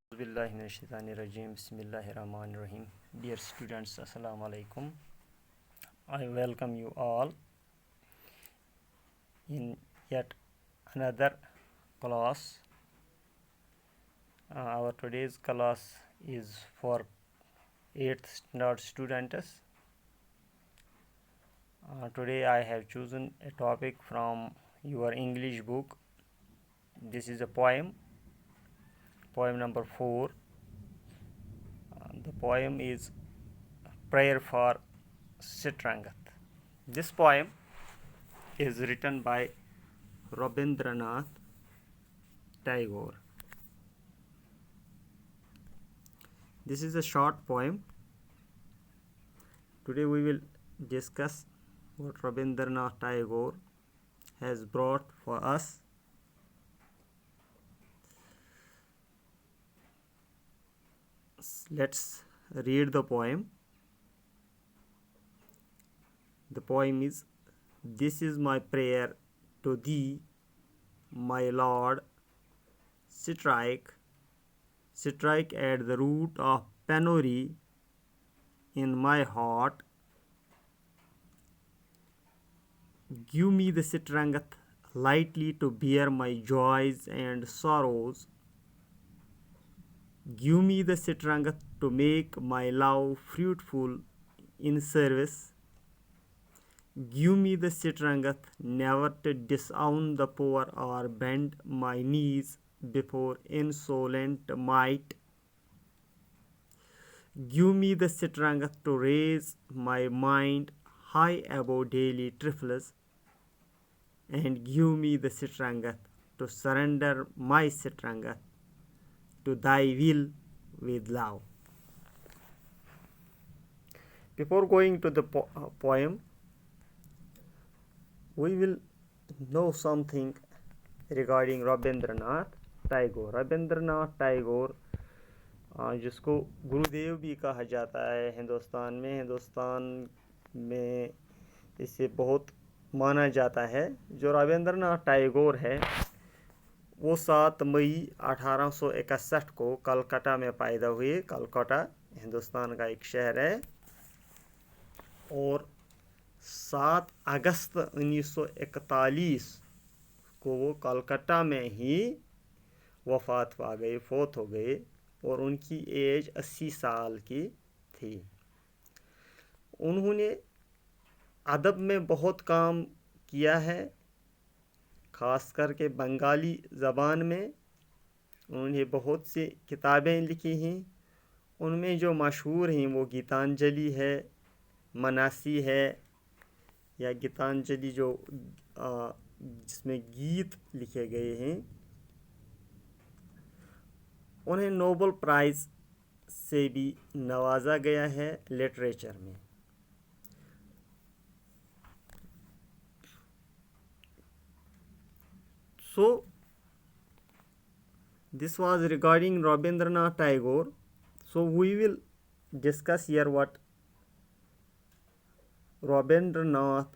Bismillahirrahmanirrahim. Bismillahirrahmanirrahim. Dear students, Assalamu alaikum. I welcome you all in yet another class. Our today's class is for 8th standard students. Today I have chosen a topic from your English book. This is a poem number 4. The poem is Prayer for Strength. This poem is written by Rabindranath Tagore. This is a short poem. Today we will discuss what Rabindranath Tagore has brought for us. Let's read the poem. The poem is: This is my prayer to thee, my Lord. Strike at the root of penury in my heart. Give me the strength lightly to bear my joys and sorrows. Give me the strength to make my love fruitful in service. Give me the strength never to disown the poor or bend my knees before insolent might. Give me the strength to raise my mind high above daily trifles, and give me the strength to surrender my strength to thy will with love. Before going to the poem, we will know something regarding Rabindranath Tagore. Rabindranath Tagore, जिसको गुरुदेव भी कहा जाता है हिंदुस्तान में इसे बहुत माना जाता है। जो रविंद्रनाथ टैगोर है वो 7 मई 1861 को कलकत्ता में पैदा हुए। कलकत्ता हिंदुस्तान का एक शहर है और 7 अगस्त 1941 को वो कलकत्ता में ही वफ़ात पा गए, फौत हो गए और उनकी एज 80 साल की थी। उन्होंने अदब में बहुत काम किया है, ख़ास करके बंगाली ज़बान में उन्होंने बहुत सी किताबें लिखी हैं। उनमें जो मशहूर हैं वो गीतांजलि है, मनासी है या गीतांजलि जो जिसमें गीत लिखे गए हैं। उन्हें नोबेल प्राइज़ से भी नवाजा गया है लिटरेचर में। So, this was regarding Rabindranath Tagore. So, we will discuss here what Rabindranath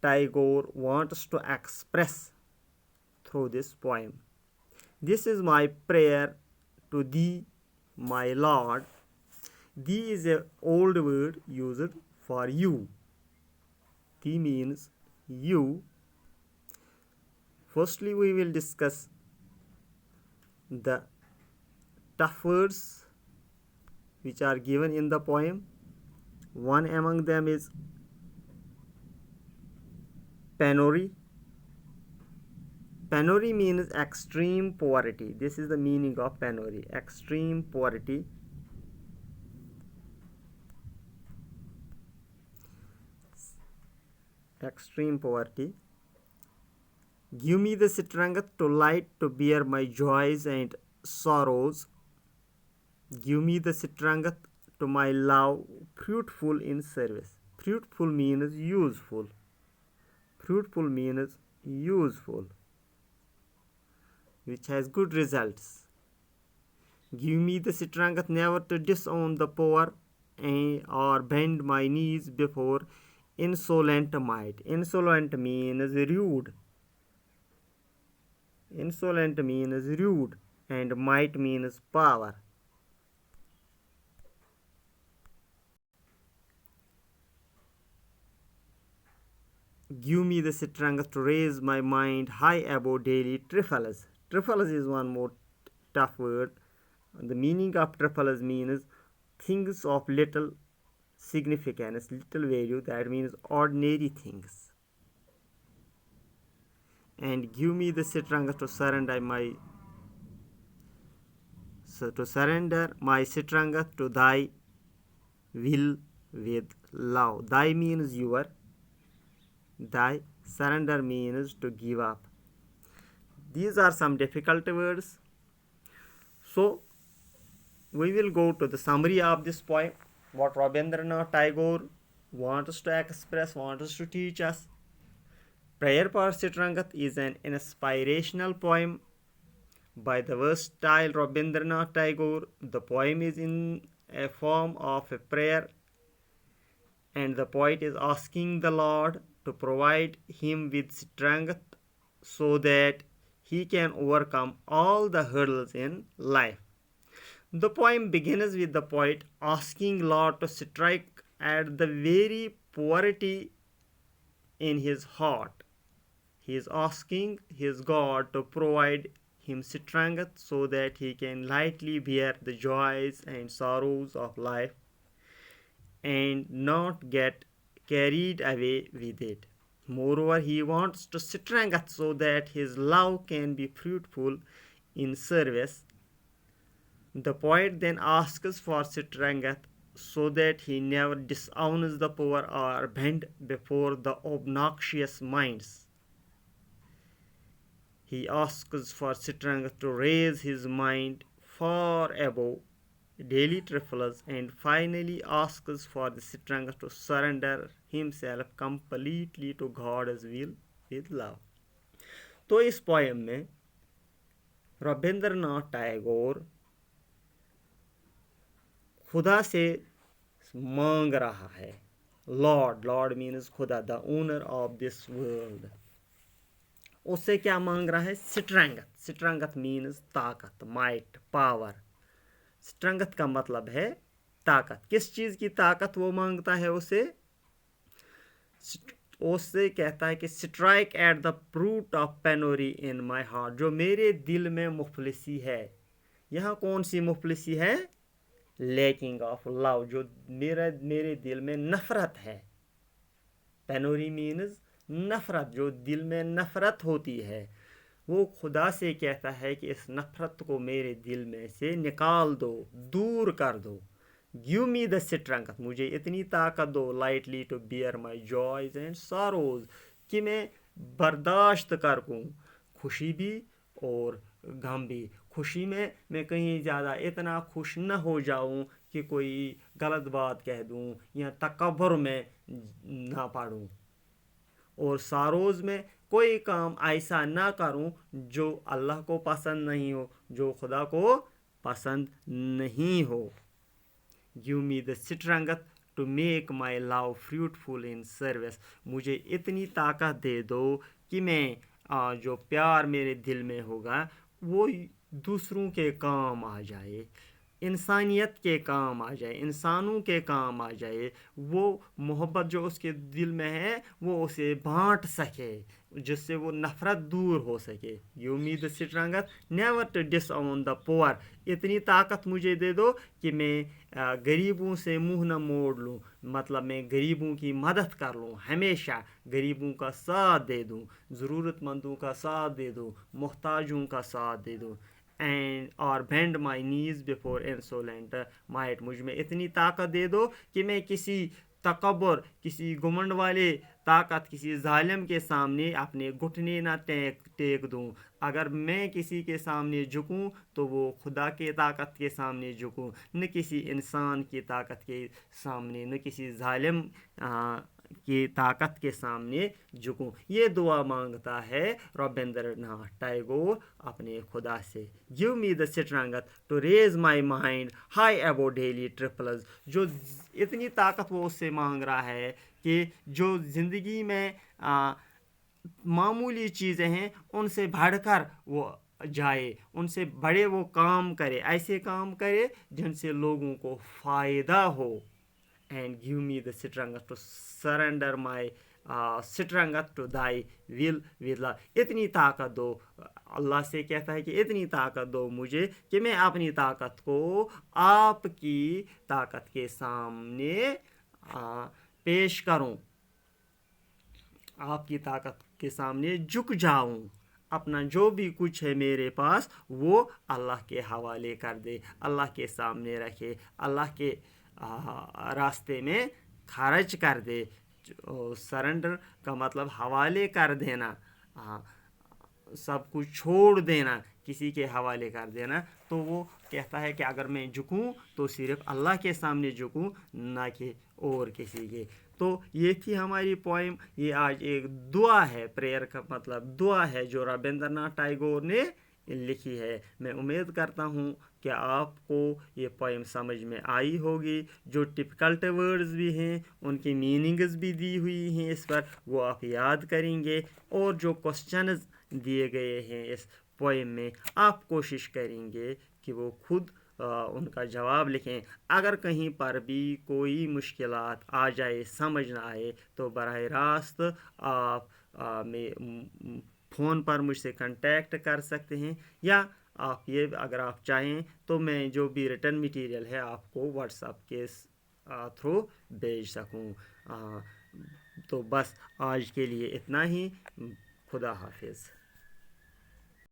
Tagore wants to express through this poem. This is my prayer to thee, my Lord. Thee is an old word used for you. Thee means you. Firstly, we will discuss the tough words which are given in the poem. One among them is penury. Penury means extreme poverty. This is the meaning of penury, extreme poverty. Extreme poverty. Give me the strength to light to bear my joys and sorrows. Give me the strength to my love fruitful in service. Fruitful means useful. Fruitful means useful, which has good results. Give me the strength never to disown the poor or bend my knees before insolent might. Insolent means rude. Insolent means rude and might means power. Give me the strength to raise my mind high above daily trifles. Trifles is one more tough word. The meaning of trifles means things of little significance, little value. That means ordinary things. And give me the strength to surrender my strength to thy will with love. Thy means your, thy. Surrender means to give up. These are some difficult words. So we will go to the summary of this poem. What Rabindranath Tagore wants to express, wants to teach us. Prayer for Strength is an inspirational poem by the versatile Rabindranath Tagore. The poem is in a form of a prayer, and the poet is asking the Lord to provide him with strength so that he can overcome all the hurdles in life. The poem begins with the poet asking Lord to strike at the very poverty in his heart. He is asking his God to provide him strength so that he can lightly bear the joys and sorrows of life and not get carried away with it. Moreover, he wants to strength so that his love can be fruitful in service. The poet then asks for strength so that he never disowns the poor or bend before the obnoxious minds. He asks for strength to raise his mind far above daily trifles, and finally asks for the strength to surrender himself completely to God's will with love. तो इस poem में रविंद्रनाथ टैगोर खुदा से मांग रहा है. Lord means खुदा, the owner of this world. उससे क्या मांग रहा है? स्ट्रेंथ मीन्स ताकत, माइट, पावर. स्ट्रेंथ का मतलब है ताकत. किस चीज़ की ताकत वो मांगता है? उससे कहता है कि strike at the root of penury in my heart. जो मेरे दिल में मुफलिसी है. यहाँ कौन सी मुफलिसी है? Lacking of love. जो मेरे दिल में नफरत है. पेनोरी मीन्स नफरत. जो दिल में नफरत होती है, वो खुदा से कहता है कि इस नफरत को मेरे दिल में से निकाल दो, दूर कर दो. Give me the strength. मुझे इतनी ताकत दो, lightly to bear my joys and sorrows, कि मैं बर्दाश्त कर सकूँ खुशी भी और गम भी. खुशी में मैं कहीं ज़्यादा इतना खुश न हो जाऊं कि कोई गलत बात कह दूं या तकब्बुर में ना पड़ूं, और सारोज़ में कोई काम ऐसा ना करूं जो अल्लाह को पसंद नहीं हो, जो खुदा को पसंद नहीं हो. Give me the strength to make my love fruitful in service. मुझे इतनी ताकत दे दो कि मैं जो प्यार मेरे दिल में होगा वो दूसरों के काम आ जाए, इंसानियत के काम आ जाए, इंसानों के काम आ जाए. वो मोहब्बत जो उसके दिल में है वो उसे बांट सके, जिससे वो नफ़रत दूर हो सके. Give me the strength never to disown the poor. इतनी ताकत मुझे दे दो कि मैं गरीबों से मुंह न मोड़ लूँ. मतलब मैं गरीबों की मदद कर लूँ, हमेशा गरीबों का साथ दे दूँ, ज़रूरतमंदों का साथ दे दूँ, मुहताजों का साथ दे दूँ. एंड और बेंड माई नीज बिफोर इंसोलेंट माइट. मुझ में इतनी ताकत दे दो कि मैं किसी तकब्बुर, किसी घमंड वाले ताकत, किसी जालिम के सामने अपने घुटने ना टेक दूं. अगर मैं किसी के सामने झुकूं तो वो खुदा के ताकत के सामने झुकूं, न किसी इंसान की ताकत के सामने, न किसी जालिम की ताकत के सामने झुकूं. ये दुआ मांगता है रविंद्रनाथ टैगोर अपने खुदा से. Give me the strength to raise my mind high above daily trifles. जो इतनी ताकत वो उससे मांग रहा है कि जो ज़िंदगी में मामूली चीज़ें हैं उनसे बढ़कर वो जाए, उनसे बड़े वो काम करे, ऐसे काम करे जिनसे लोगों को फ़ायदा हो. And give me the strength to surrender my strength to thy will with love, इतनी ताकत दो, अल्लाह से कहता है कि इतनी ताकत दो मुझे कि मैं अपनी ताकत को आपकी ताकत के सामने पेश करूं, आपकी ताकत के सामने झुक जाऊं, अपना जो भी कुछ है मेरे पास वो अल्लाह के हवाले कर दे, अल्लाह के सामने रखे, अल्लाह के रास्ते में खर्च कर दे। सरेंडर का मतलब हवाले कर देना, सब कुछ छोड़ देना, किसी के हवाले कर देना। तो वो कहता है कि अगर मैं झुकूं तो सिर्फ अल्लाह के सामने झुकूं, ना कि और किसी के। तो ये थी हमारी पोइम। ये आज एक दुआ है, प्रेयर का मतलब दुआ है, जो रविंद्रनाथ टैगोर ने लिखी है। मैं उम्मीद करता हूँ कि आपको ये पोइम समझ में आई होगी। जो टिपिकल्ट वर्ड्स भी हैं उनकी मीनिंग्स भी दी हुई हैं इस पर, वो आप याद करेंगे। और जो क्वेश्चंस दिए गए हैं इस पोइम में, आप कोशिश करेंगे कि वो खुद उनका जवाब लिखें। अगर कहीं पर भी कोई मुश्किलात आ जाए, समझ ना आए, तो बराह रास्त आप फ़ोन पर मुझसे कांटेक्ट कर सकते हैं, या आप ये अगर आप चाहें तो मैं जो भी रिटन मटेरियल है आपको व्हाट्सएप के थ्रू भेज सकूं। तो बस आज के लिए इतना ही। खुदा हाफिज़।